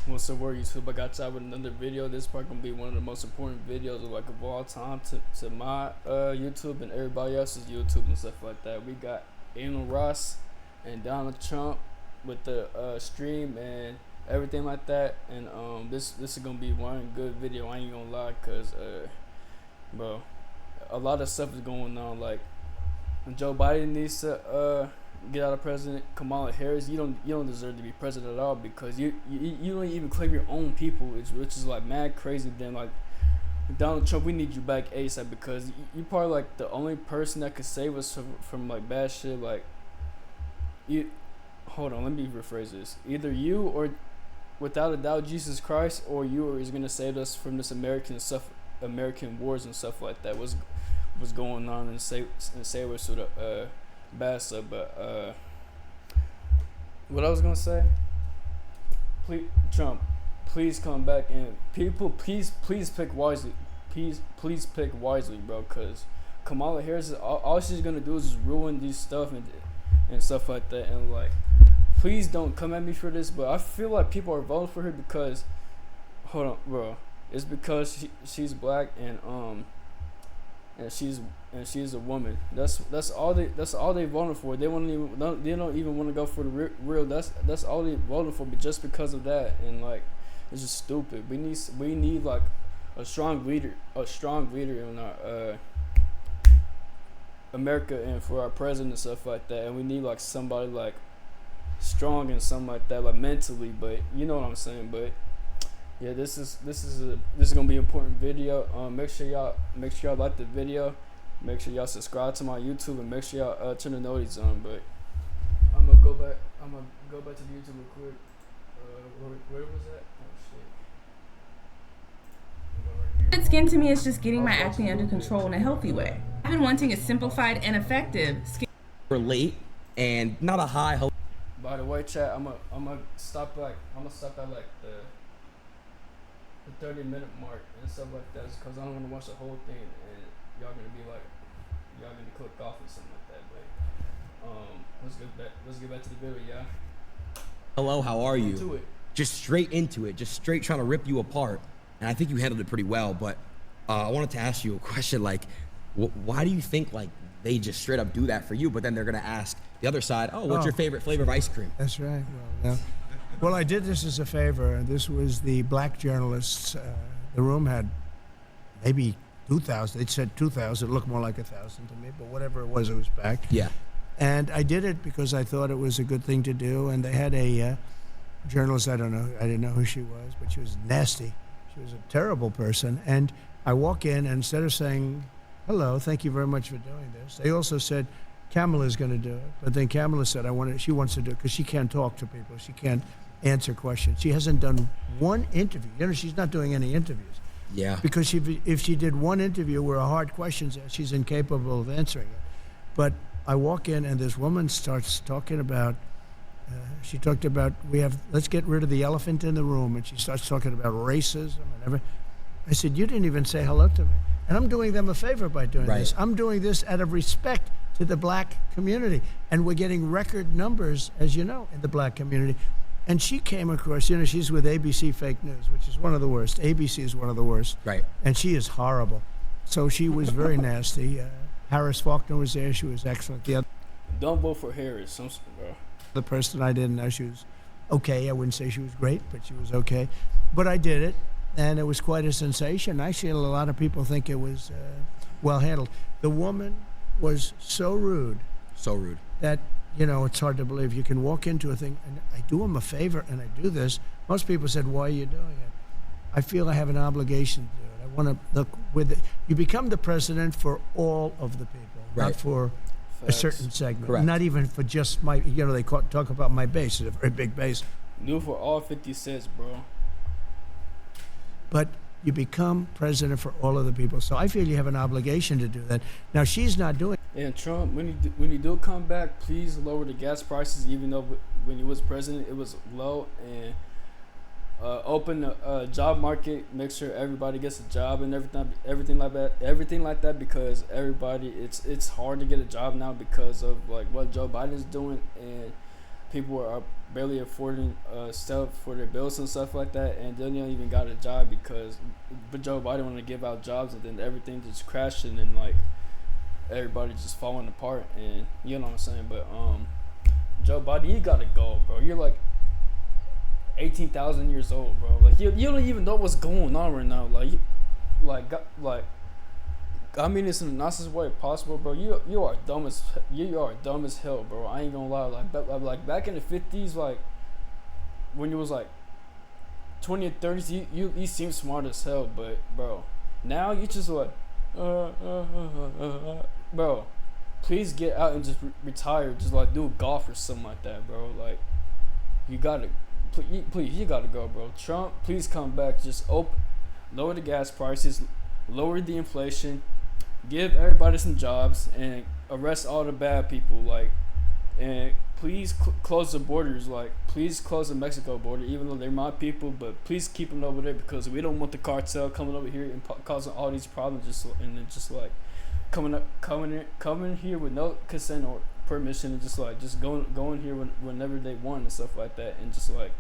What's the word, YouTube? I got y'all with another video. This part gonna be one of the most important videos of all time to my YouTube and everybody else's YouTube and stuff like that. We got Elon Ross and Donald Trump with the stream and everything like that. And this is gonna be one good video. I ain't gonna lie, cause bro, a lot of stuff is going on. Like Joe Biden needs to get out of president. Kamala Harris, you don't deserve to be president at all, because you don't even claim your own people, which is like mad crazy. Then like Donald Trump, we need you back ASAP, because you probably like the only person that could save us from like bad shit. Like you, hold on, let me rephrase this. Either you or, without a doubt, Jesus Christ, or you is gonna save us from this American wars and stuff like that. What's going on, and save us through the bad stuff. But what I was gonna say, please, Trump, please come back, and people, please pick wisely. Please pick wisely, bro, because Kamala Harris, all she's gonna do is just ruin these stuff and stuff like that. And like, please don't come at me for this, but I feel like people are voting for her because, hold on, bro, it's because she's black and she's a woman. That's all they voted for. They don't even want to go for the real. That's all they voted for, but just because of that. And like, it's just stupid. We need like a strong leader in our America, and for our president and stuff like that. And we need like somebody like strong and something like that, like mentally. But you know what I'm saying. But yeah, this is gonna be an important video. Make sure y'all like the video. Make sure y'all subscribe to my YouTube, and make sure y'all turn the notifications on. But I'm gonna go back to the YouTube real quick. Where was that? Oh shit. Good skin to me is just getting my acne under control in a healthy way. I've been wanting a simplified and effective skin. Relate and not a high hope. By the way, chat, I'm gonna stop at like the 30-minute mark and stuff like that, because I don't want to watch the whole thing and y'all gonna click off or something like that. But let's get back to the video, yeah. Hello, how are you? To it. Just straight into it, just straight trying to rip you apart, and I think you handled it pretty well. But I wanted to ask you a question, like, why do you think like they just straight up do that for you, but then they're gonna ask the other side, oh, what's your favorite flavor of ice cream? That's right. Well, I did this as a favor. This was the black journalists. The room had maybe 2,000. It said 2,000. It looked more like 1,000 to me, but whatever it was packed. Yeah. And I did it because I thought it was a good thing to do. And they had a journalist, I didn't know who she was, but she was nasty. She was a terrible person. And I walk in, and instead of saying, hello, thank you very much for doing this, they also said, Kamala's going to do it. But then Kamala said, she wants to do it because she can't talk to people. She can't answer questions. She hasn't done one interview. She's not doing any interviews. Yeah. Because if she did one interview where a hard questions, she's incapable of answering it. But I walk in, and this woman starts talking about, she talked about, let's get rid of the elephant in the room. And she starts talking about racism and everything. I said, you didn't even say hello to me. And I'm doing them a favor by doing this. I'm doing this out of respect to the black community. And we're getting record numbers, as you know, in the black community. And she came across, she's with ABC Fake News, which is one of the worst. ABC is one of the worst. Right. And she is horrible. So she was very nasty. Harris Faulkner was there. She was excellent. The other Don't vote for Harris, bro. The person I didn't know, she was okay. I wouldn't say she was great, but she was okay. But I did it, and it was quite a sensation. Actually, a lot of people think it was well handled. The woman was so rude. So rude. That, it's hard to believe. You can walk into a thing, and I do them a favor, and I do this. Most people said, why are you doing it? I feel I have an obligation to do it. I want to look with it. You become the president for all of the people, not for a certain segment. Correct. Not even for just my, they talk about my base. It's a very big base. Do for all 50 cents, bro. But you become president for all of the people. So I feel you have an obligation to do that. Now, she's not doing it. And Trump, when you do come back, please lower the gas prices, even though when he was president, it was low. And open the job market, make sure everybody gets a job and everything like that, because everybody, it's hard to get a job now because of like what Joe Biden is doing, and people are barely affording stuff for their bills and stuff like that, and they don't even got a job because but Joe Biden wanted to give out jobs, and then everything just crashing and like everybody just falling apart, and you know what I'm saying. But Joe Biden, you gotta go, bro. You're like 18,000 years old, bro. Like you don't even know what's going on right now. Like I mean this in the nicest way possible, bro. You are dumb as hell, bro. I ain't gonna lie. Like back in the 50s, like when you was like 20 or 30s, you seem smart as hell, but bro, now you just like bro. Please get out and just retire. Just like do golf or something like that, bro. Like you gotta. Please, you gotta go, bro. Trump, please come back. Just lower the gas prices, lower the inflation, give everybody some jobs, and arrest all the bad people. Like, and please close the borders. Like, please close the Mexico border, even though they're my people. But please keep them over there because we don't want the cartel coming over here and causing all these problems. Just like coming here with no consent or permission, and just going here whenever they want and stuff like that, and just like.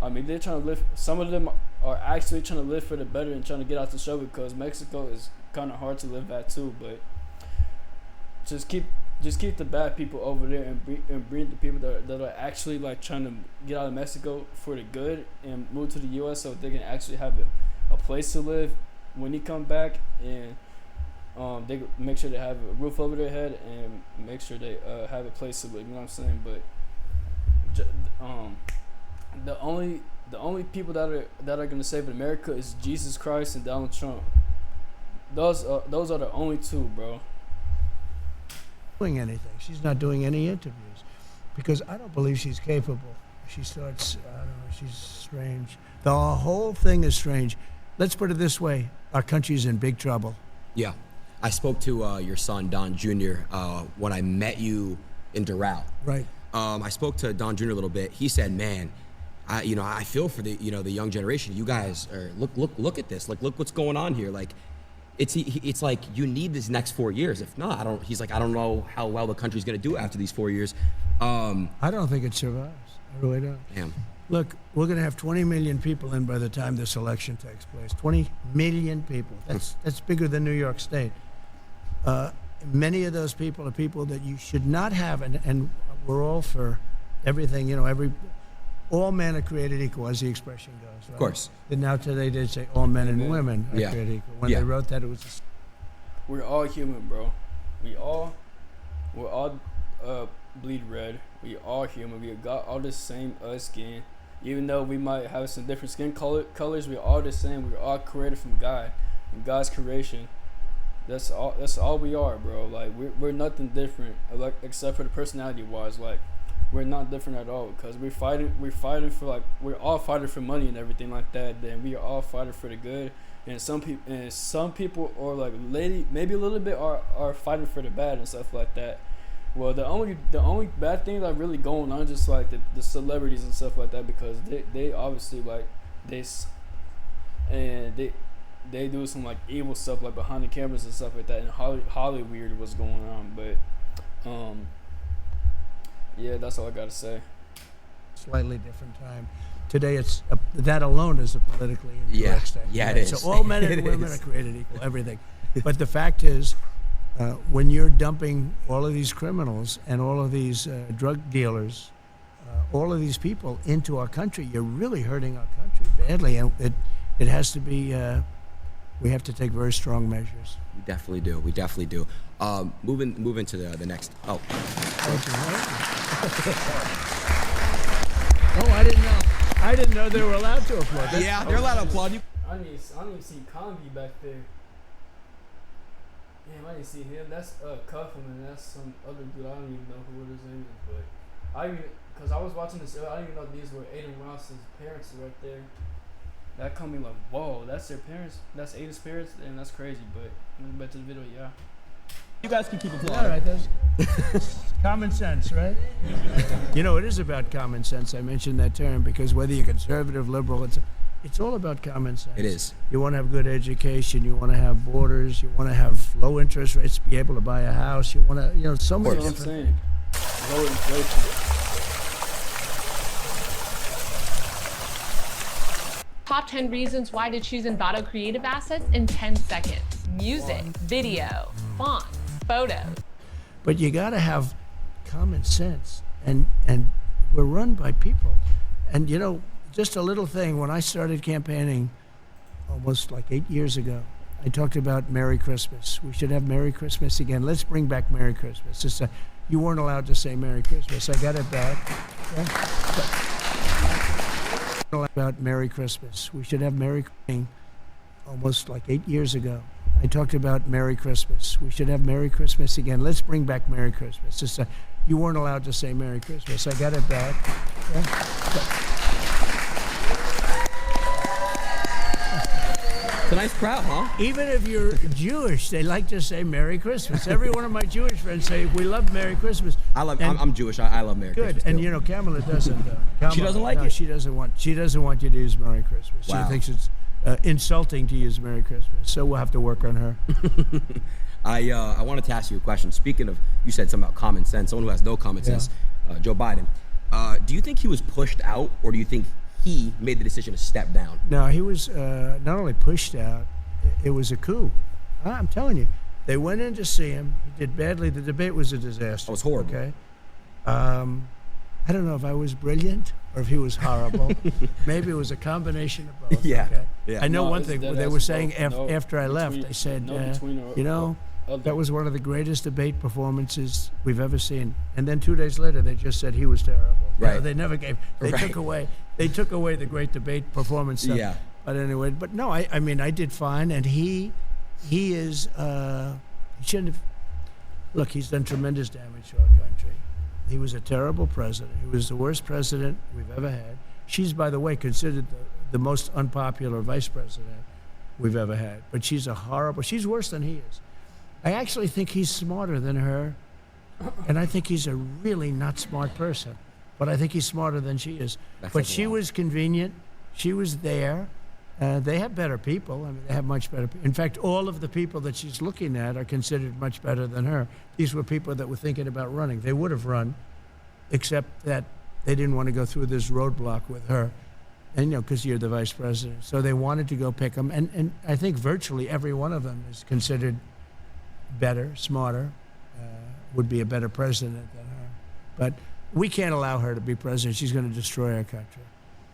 I mean, they're trying to live. Some of them are actually trying to live for the better and trying to get out the show because Mexico is kind of hard to live at too. But just keep the bad people over there and bring the people that are actually like trying to get out of Mexico for the good and move to the U.S. so they can actually have a place to live when he come back, and they make sure they have a roof over their head and make sure they have a place to live. You know what I'm saying? But the only people that are gonna save America is Jesus Christ and Donald Trump. Those are the only two, bro. Doing anything? She's not doing any interviews because I don't believe she's capable. She starts. I don't know. She's strange. The whole thing is strange. Let's put it this way: our country's in big trouble. Yeah, I spoke to your son Don Jr. When I met you in Doral. Right. I spoke to Don Jr. a little bit. He said, "Man, I feel for the young generation. You guys are look at this. Like, look what's going on here. Like, it's like you need this next 4 years. If not, I don't." He's like, "I don't know how well the country's gonna do after these 4 years." I don't think it survives. I really don't. Damn. Look, we're going to have 20 million people in by the time this election takes place. 20 million people. That's bigger than New York State. Many of those people are people that you should not have, and we're all for everything. All men are created equal, as the expression goes. Right? Of course. And now today they say all men and women are Yeah. created equal. When Yeah. they wrote that, it was. We're all human, bro. We're all bleed red. We all human. We got all the same skin. Even though we might have some different skin colors, we're all the same. We're all created from God, and God's creation. That's all we are, bro. Like we're nothing different, like except for the personality wise. Like we're not different at all because we're fighting for like we're all fighting for money and everything like that. Then we are all fighting for the good. And some people or like maybe a little bit are fighting for the bad and stuff like that. Well, the only bad thing that really going on is just like the celebrities and stuff like that because they obviously like they do some like evil stuff like behind the cameras and stuff like that, and Hollywood what's going on. But yeah, that's all I gotta say. Slightly different time. Today, it's that alone is a politically incorrect statement. Yeah, right? it is. So all men and women are created equal, everything. But the fact is, when you're dumping all of these criminals and all of these drug dealers, all of these people into our country, you're really hurting our country badly, and it has to be. We have to take very strong measures. We definitely do. Moving to the next. Oh. Oh, I didn't know they were allowed to applaud. Yeah, they're allowed to applaud you. I didn't even see Congi back there. Damn, I didn't see him. That's Cuffham, and that's some other dude. I don't even know who his name is, but because I was watching this, I didn't even know these were Adin Ross's parents right there. That caught me like, whoa, that's their parents. That's Aiden's parents, and that's crazy. But back to the video, yeah. You guys can keep applauding. All right, that's common sense, right? It is about common sense. I mentioned that term because whether you're conservative, liberal, it's all about common sense. It is. You want to have good education. You want to have borders. You want to have low interest rates. Be able to buy a house. You want to, so many That's what I'm different. saying. Low inflation. Top 10 reasons why to choose Envato creative assets in 10 seconds. Music, video, fonts, photos. But you got to have common sense, and we're run by people. And you know, just a little thing, when I started campaigning almost like 8 years ago, I talked about Merry Christmas. We should have Merry Christmas again. Let's bring back Merry Christmas. You weren't allowed to say Merry Christmas. I got it back. About Merry Christmas. We should have Merry Christmas. Almost like 8 years ago, I talked about Merry Christmas. We should have Merry Christmas again. Let's bring back Merry Christmas. You weren't allowed to say Merry Christmas. I got it back. It's a nice crowd, huh? Even if you're Jewish, they like to say Merry Christmas. Every one of my Jewish friends say, we love Merry Christmas. I'm Jewish. I love Merry Christmas. Good, and too. you know, Kamala doesn't. Kamala, She doesn't like it? She doesn't want you to use Merry Christmas. Wow. She thinks it's insulting to use Merry Christmas. So we'll have to work on her. I wanted to ask you a question. Speaking of, you said something about common sense. Someone who has no common sense, Joe Biden. Do you think he was pushed out, or do you think he made the decision to step down? No, he was not only pushed out, it was a coup. I'm telling you. They went in to see him. He did badly. The debate was a disaster. It was horrible. Okay. I don't know if I was brilliant or if he was horrible. Maybe it was a combination of both. Yeah. Okay? Yeah. I know No, one it's thing. dead They ass were saying both. No, after I left, between- they said, no, between or- you know, other. that was one of the greatest debate performances we've ever seen. And then 2 days later, they just said he was terrible. You know, Right. they never gave. They Right. took away the great debate performance stuff. Yeah. But anyway, but no, I mean, I did fine, and he is. He shouldn't have. Look, he's done tremendous damage to our country. He was a terrible president. He was the worst president we've ever had. She's, by the way, considered the most unpopular vice president we've ever had. But she's she's worse than he is. I actually think he's smarter than her, and I think he's a really not smart person. But I think he's smarter than she is. That But says a she lot. was convenient. She was there. They have better people. I mean, they have much better. In fact, all of the people that she's looking at are considered much better than her. These were people that were thinking about running. They would have run, except that they didn't want to go through this roadblock with her, and you know, because you're the vice president. So they wanted to go pick him, and I think virtually every one of them is considered better, smarter, would be a better president than her. But we can't allow her to be president. She's going to destroy our country.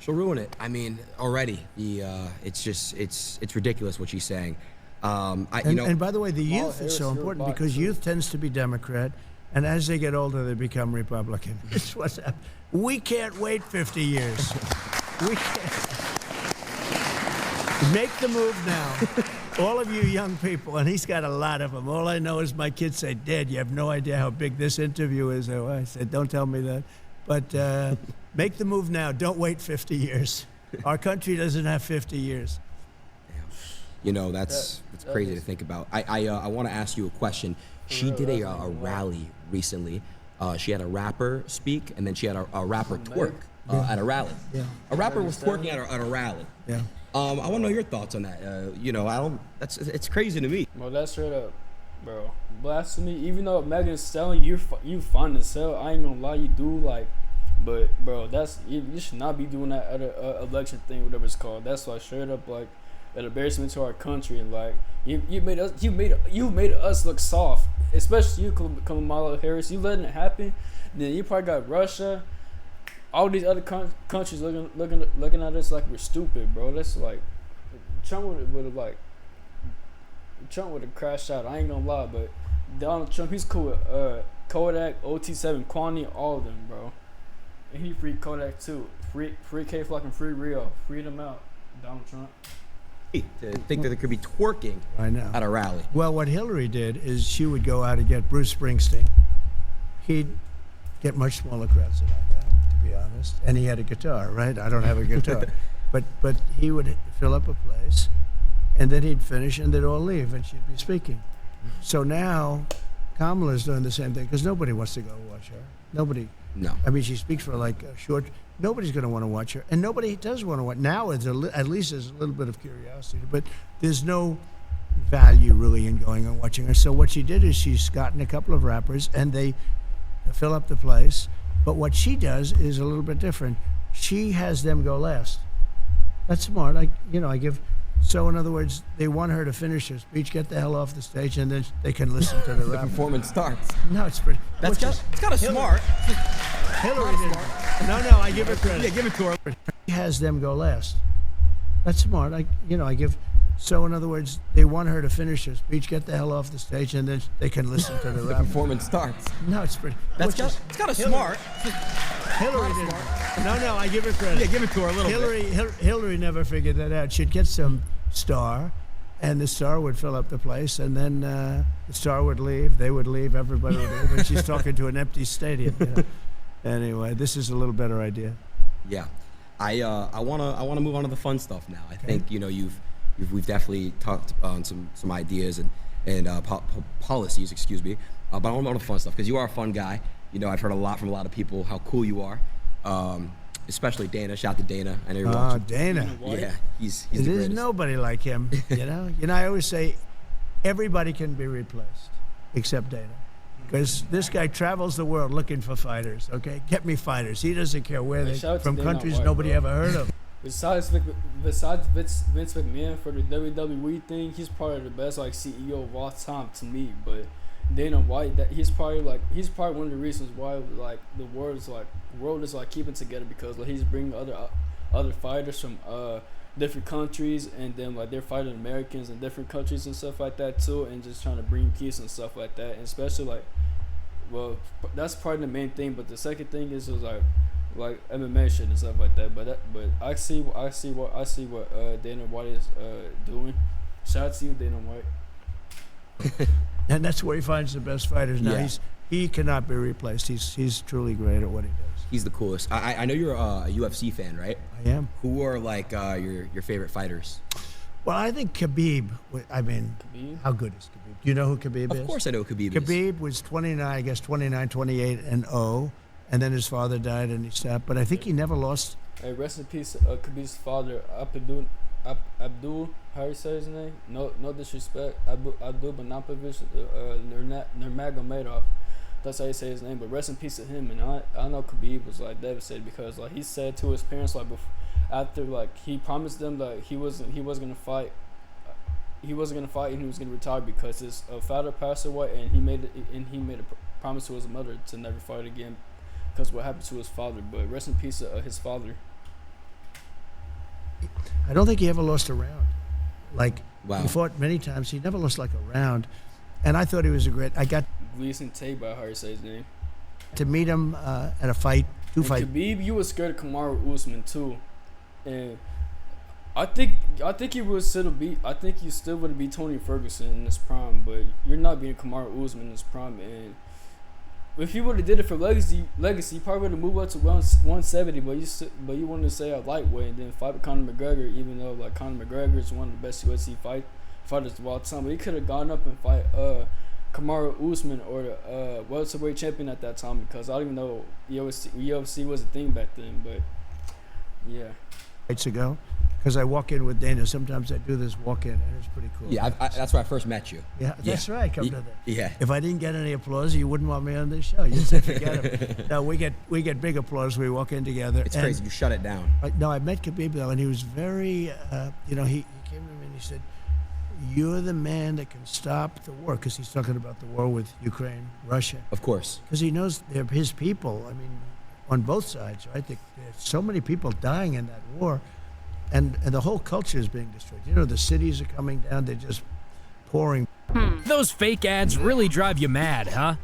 She'll ruin it. I mean, already. It's ridiculous what she's saying. And by the way, the youth is so important because youth tends to be Democrat, and as they get older, they become Republican. It's what's happening. We can't wait 50 years. We can't. Make the move now. All of you young people, and he's got a lot of them. All I know is my kids say, Dad, you have no idea how big this interview is. I said, don't tell me that. But make the move now. Don't wait 50 years. Our country doesn't have 50 years. You know, that's crazy to think about. I want to ask you a question. She did a rally recently. She had a rapper speak, and then she had a rapper twerk at a rally. Yeah. A rapper was twerking at a rally. Yeah. I want to know your thoughts on that. You know, it's crazy to me. Well, that's straight up, bro. Blasphemy. Even though Megan's selling, you fun to sell. I ain't gonna lie, you do like, but bro, you should not be doing that at a election thing, whatever it's called. That's like straight up like an embarrassment to our country, and like you made us look soft, especially you, Kamala Harris. You letting it happen, then you probably got Russia. All these other countries looking at us like we're stupid, bro. That's like Trump would have crashed out. I ain't gonna lie, but Donald Trump, he's cool with Kodak, OT7, Kwani, all of them, bro. And he free Kodak too. Free K-Flock and free Rio. Free them out, Donald Trump. To think that there could be twerking I know. at a rally. Well, what Hillary did is she would go out and get Bruce Springsteen. He'd get much smaller crowds than I got, to be honest. And he had a guitar, right? I don't have a guitar. but he would fill up a place, and then he'd finish, and they'd all leave, and she'd be speaking. So now Kamala's doing the same thing, because nobody wants to go watch her. Nobody. No. I mean, she speaks for like a short. Nobody's going to want to watch her, and nobody does want to watch. Now, at least there's a little bit of curiosity, but there's no value really in going and watching her. So what she did is she's gotten a couple of rappers, and they fill up the place. But what she does is a little bit different. She has them go last. That's smart. I give. So in other words, they want her to finish her speech, get the hell off the stage, and then they can listen to the The rap. performance starts. No, it's pretty. It's kind of smart. Hillary didn't. No, I give her credit. Yeah, give it to her. He has them go last. That's smart. I give. So in other words, they want her to finish her speech, get the hell off the stage, and then they can listen to the The rap. performance starts. No, it's pretty. It's kind of smart. Hillary didn't. No, I give her credit. Yeah, give it to her a little bit. Hillary never figured that out. She'd get some star, and the star would fill up the place, and then the star would leave. They would leave. Everybody would leave, and she's talking to an empty stadium. Anyway, this is a little better idea. Yeah, I wanna move on to the fun stuff now. I think we've definitely talked on some ideas and policies, excuse me. But I want to go on to the fun stuff because you are a fun guy. I've heard a lot from a lot of people how cool you are, especially Dana. Shout out to Dana. I know you're watching. Dana. Yeah, he's the There's greatest. nobody like him. I always say everybody can be replaced except Dana. Because this guy travels the world looking for fighters, okay? Get me fighters. He doesn't care where they shout out to from Dana countries White, nobody bro. ever heard of. Besides Vince McMahon for the WWE thing, he's probably the best CEO of all time to me. But Dana White, he's probably one of the reasons why the world is keeping together because he's bringing other fighters from different countries, and then they're fighting Americans in different countries and stuff like that too, and just trying to bring peace and stuff like that. And especially that's part of the main thing. But the second thing is MMA shit and stuff like that. But I see what Dana White is doing. Shout out to you, Dana White. And that's where he finds the best fighters. Now Yeah. he cannot be replaced. He's truly great at what he does. He's the coolest. I know you're a UFC fan, right? I am. Who are your favorite fighters? Well, I think Khabib. Khabib? How good is Khabib? Do you know who Khabib is? Of course I know who Khabib is. Khabib was 29, 28 and 0, and then his father died and he stopped. But I think he never lost. Hey, rest in peace, Khabib's father, Abdul, how you say his name? No disrespect, Abdul Banapovich, Nurmagomedov. That's how you say his name. But rest in peace to him. And I know Khabib was devastated because he said to his parents after he promised them that he wasn't gonna fight. He wasn't gonna fight and he was gonna retire because his father passed away, and he made a promise to his mother to never fight again because what happened to his father. But rest in peace to his father. I don't think he ever lost a round. Wow. He fought many times. He never lost a round. And I thought he was I got Gleason Tabor, how you say his name. to meet him at a fight, And fights. Khabib, you was scared of Kamaru Usman too, and I think you still would beat Tony Ferguson in this prime, but you're not beating Kamaru Usman in this prime. And if you would have did it for legacy, you probably would have moved up to 170, but you wanted to say a lightweight and then fight with Conor McGregor, even though Conor McGregor is one of the best UFC fighters of all time. But he could have gone up and fight Kamaru Usman or the welterweight champion at that time, because I don't even know UFC was a thing back then. But yeah, Fights ago, because I walk in with Dana. Sometimes I do this walk in, and it's pretty cool. Yeah, that's where I first met you. Yeah, that's right. Come to that. Yeah. If I didn't get any applause, you wouldn't want me on this show. You'd say, forget it. No, we get big applause. We walk in together. It's crazy. You shut it down. No, I met Khabib though, and he was very, he came to me and he said, "You're the man that can stop the war," because he's talking about the war with Ukraine, Russia. Of course. Because he knows they're his people. I mean, on both sides, right? There's so many people dying in that war, and the whole culture is being destroyed. The cities are coming down. They're just pouring. Those fake ads really drive you mad, huh?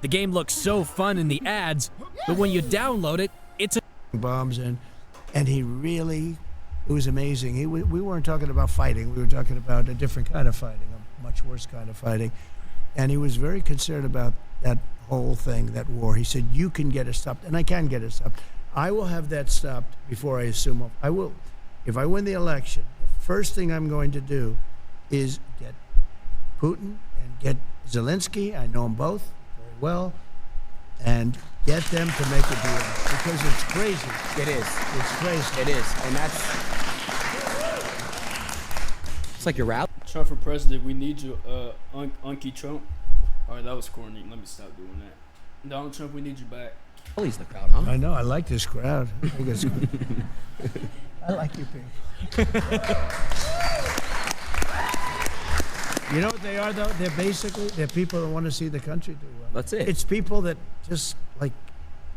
The game looks so fun in the ads, but when you download it, it's a bombs in, and it was amazing. We weren't talking about fighting. We were talking about a different kind of fighting, a much worse kind of fighting. And he was very concerned about that whole thing, that war. He said, "You can get it stopped," and I can get it stopped. I will have that stopped before I assume. I will, if I win the election. The first thing I'm going to do is get Putin and get Zelensky. I know them both very well, and get them to make a deal, because it's crazy. It is. It's crazy. It is. And it's like your rally. Trump for president. We need you, Unky Trump. All right, that was corny. Let me stop doing that. Donald Trump, we need you back. He's in the crowd, huh? I know. I like this crowd. I think it's good. I like you people. You know what they are, though? They're people that want to see the country do well. That's it. It's people that just, like,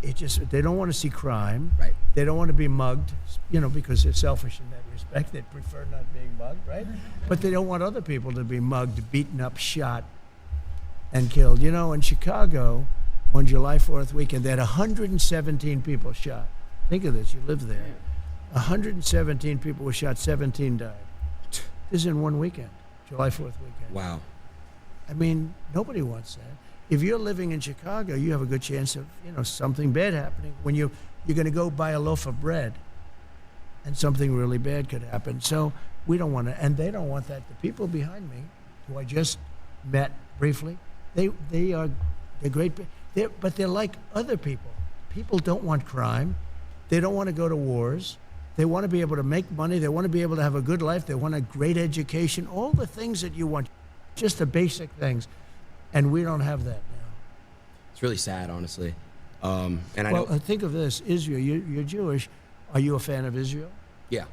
they don't want to see crime. Right. They don't want to be mugged, because they're selfish in that respect. They prefer not being mugged, right? But they don't want other people to be mugged, beaten up, shot, and killed. In Chicago, on July 4th weekend, they had 117 people shot. Think of this, you live there. 117 people were shot, 17 died. This is in one weekend, July 4th weekend. Wow. I mean, nobody wants that. If you're living in Chicago, you have a good chance of, something bad happening. When you're going to go buy a loaf of bread, and something really bad could happen. So we don't want to, and they don't want that. The people behind me, who I just met briefly, they're great, but they're like other people. People don't want crime. They don't want to go to wars. They want to be able to make money. They want to be able to have a good life. They want a great education. All the things that you want, just the basic things. And we don't have that now. It's really sad, honestly. And think of this, Israel, you're Jewish. Are you a fan of Israel? Yeah.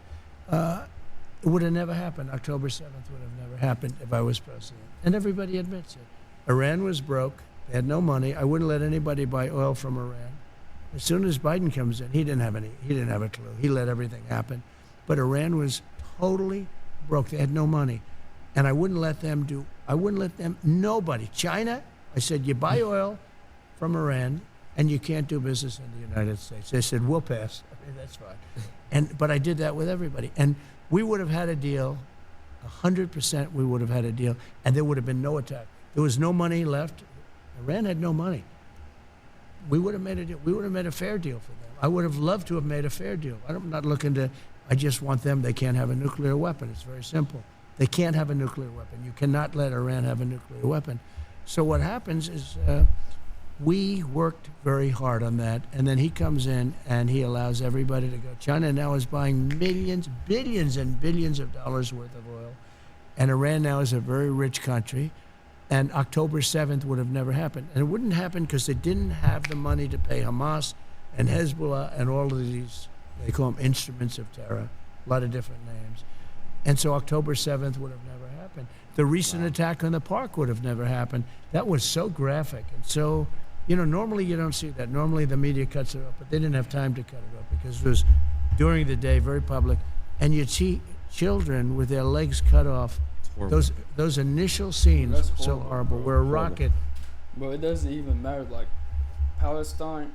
It would have never happened. October 7th would have never happened if I was president. And everybody admits it. Iran was broke. They had no money. I wouldn't let anybody buy oil from Iran. As soon as Biden comes in, he didn't have a clue. He let everything happen. But Iran was totally broke. They had no money. And I wouldn't let them nobody. China, I said, you buy oil from Iran and you can't do business in the United States. They said, we'll pass. I mean, that's fine. But I did that with everybody. And we would have had a deal, 100% we would have had a deal, and there would have been no attack. There was no money left. Iran had no money. We would have made a deal. We would have made a fair deal for them. I would have loved to have made a fair deal. I'm not looking to, I just want them, they can't have a nuclear weapon. It's very simple. They can't have a nuclear weapon. You cannot let Iran have a nuclear weapon. So what happens is we worked very hard on that, and then he comes in and he allows everybody to go. China now is buying billions and billions of dollars worth of oil, and Iran now is a very rich country, and October 7th would have never happened. And it wouldn't happen because they didn't have the money to pay Hamas and Hezbollah and all of these, they call them instruments of terror, a lot of different names. And so October 7th would have never happened. The recent attack on the park would have never happened. That was so graphic and so, normally you don't see that. Normally the media cuts it up, but they didn't have time to cut it up because it was during the day, very public. And you'd see children with their legs cut off. Those initial scenes That's so horrible, horrible, bro. where a rocket. But it doesn't even matter. Like Palestine,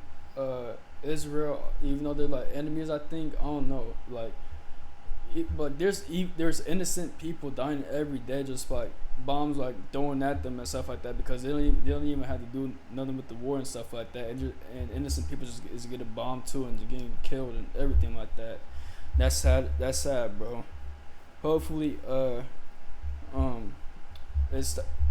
Israel, even though they're like enemies, I think, I don't know. Like, but there's innocent people dying every day, just like bombs like throwing at them and stuff like that, because they don't even have to do nothing with the war and stuff like that, and innocent people just is getting bombed too and just getting killed and everything like that. That's sad. That's sad, bro. Hopefully,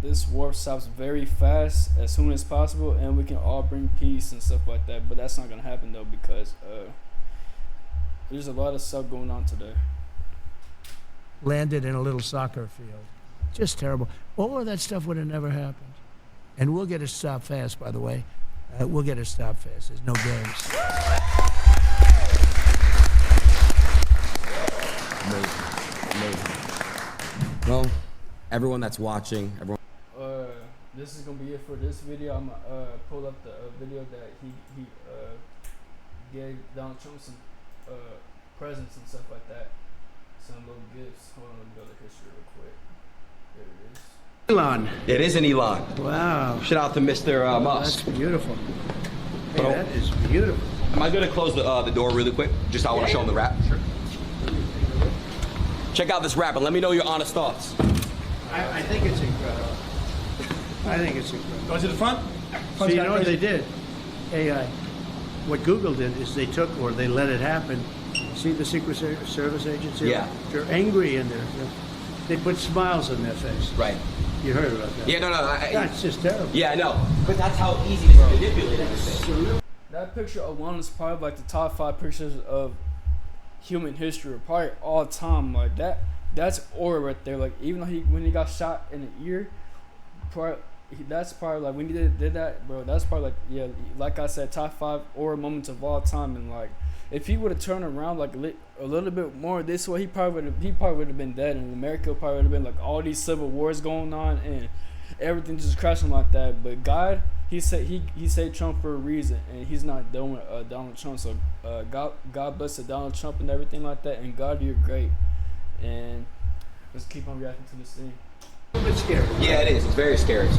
this war stops very fast as soon as possible, and we can all bring peace and stuff like that. But that's not gonna happen though, because there's a lot of stuff going on today. Landed in a little soccer field. Just terrible. All of that stuff would have never happened. And we'll get it stopped fast, by the way. We'll get it stopped fast. There's no games. Amazing. Well, everyone that's watching, This is gonna be it for this video. I'm gonna pull up the video that he gave Donald Trump some presents and stuff like that. Some little gifts. Hold on, let me go to history real quick. There it is. Elon. it is an Elon. Wow. Shout out to Mr. Musk. That's beautiful. Hey, that is beautiful. Am I gonna close the door really quick? Just I want to show him the wrap. Sure. Check out this wrap and let me know your honest thoughts. I think it's incredible. I think it's incredible. Go to the front. So you know what they did? AI. What Google did is they took, or they let it happen. See the Secret Service agents here? Yeah. They're angry in there. They put smiles on their face. Right. You heard about that? Yeah, no. That's just terrible. Yeah, I know. But that's how easy it is to manipulate everything. That picture alone is probably like the top 5 pictures of human history, or probably all time. Like that's aura right there. Like even though when he got shot in the ear, that's probably like when he did that, bro. That's probably like, yeah, like I said, top 5 aura moments of all time. And like if he would have turned around like a little bit more this way, he probably would have been dead, and America probably would have been like all these civil wars going on and everything just crashing like that. But God, he said Trump for a reason, and he's not doing Donald Trump. So God bless Donald Trump and everything like that. And God, you're great. And let's keep on reacting to this thing. A little bit scary. Yeah, it is. It's very scary.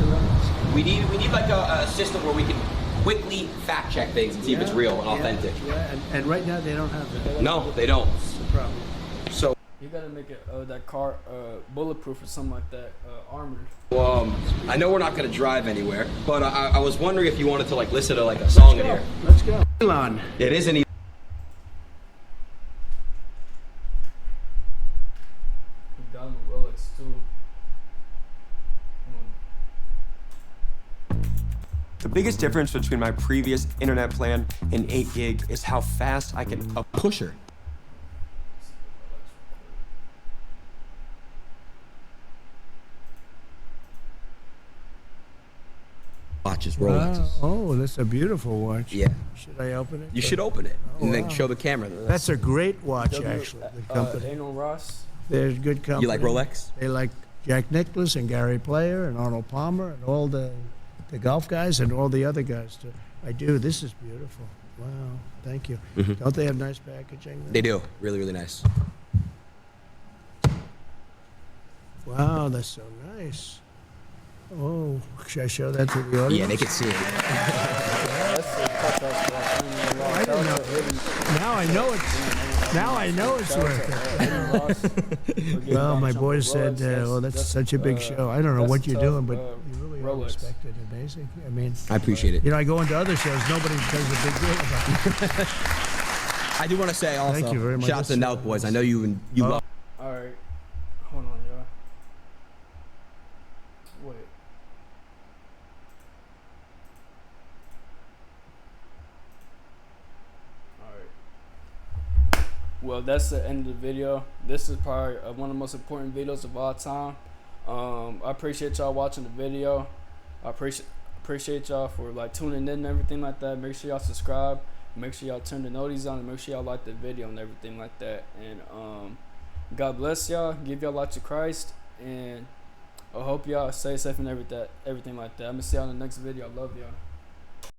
We need like a system where we can quickly fact check things and see if it's real and authentic. Yeah, and right now they don't have that. No, they don't. That's the problem. So You gotta make it that car bulletproof or something like that, armored. I know we're not gonna drive anywhere, but I was wondering if you wanted to like listen to like a song in here. Let's go. Elon. It isn't. You got him a Rolex too. The biggest difference between my previous internet plan and 8 gig is how fast I can Pusher. Watches, Rolexes. Oh, that's a beautiful watch. Yeah. Should I open it? You should open it and then wow. show the camera. That's a great watch, actually. The company. Ain't no Ross. They're good company. You like Rolex? They like Jack Nicklaus and Gary Player and Arnold Palmer and all the golf guys and all the other guys too. I do. This is beautiful. Wow. Thank you. Don't they have nice packaging? They do. Really, really nice. Wow, that's so nice. Oh, should I show that to the audience? Yeah, they can see it. I don't know. Now I know it's working. Well, my boys said, "Oh, that's such a big show." I don't know what you're doing, but you really are respected. Amazing. I mean, I appreciate it. you know, I go into other shows, nobody does a big deal about it. I do want to say also, Thank you very much. shout out to the Nelk boys. I know you love. All right, hold on, y'all. Wait. All right. Well, that's the end of the video. This is probably one of the most important videos of all time. I appreciate y'all watching the video. I appreciate y'all for like tuning in and everything like that. Make sure y'all subscribe. Make sure y'all turn the notices on, and make sure y'all like the video and everything like that. And God bless y'all. Give y'all life to Christ, and I hope y'all stay safe and everything like that. I'm gonna see y'all in the next video. I love y'all.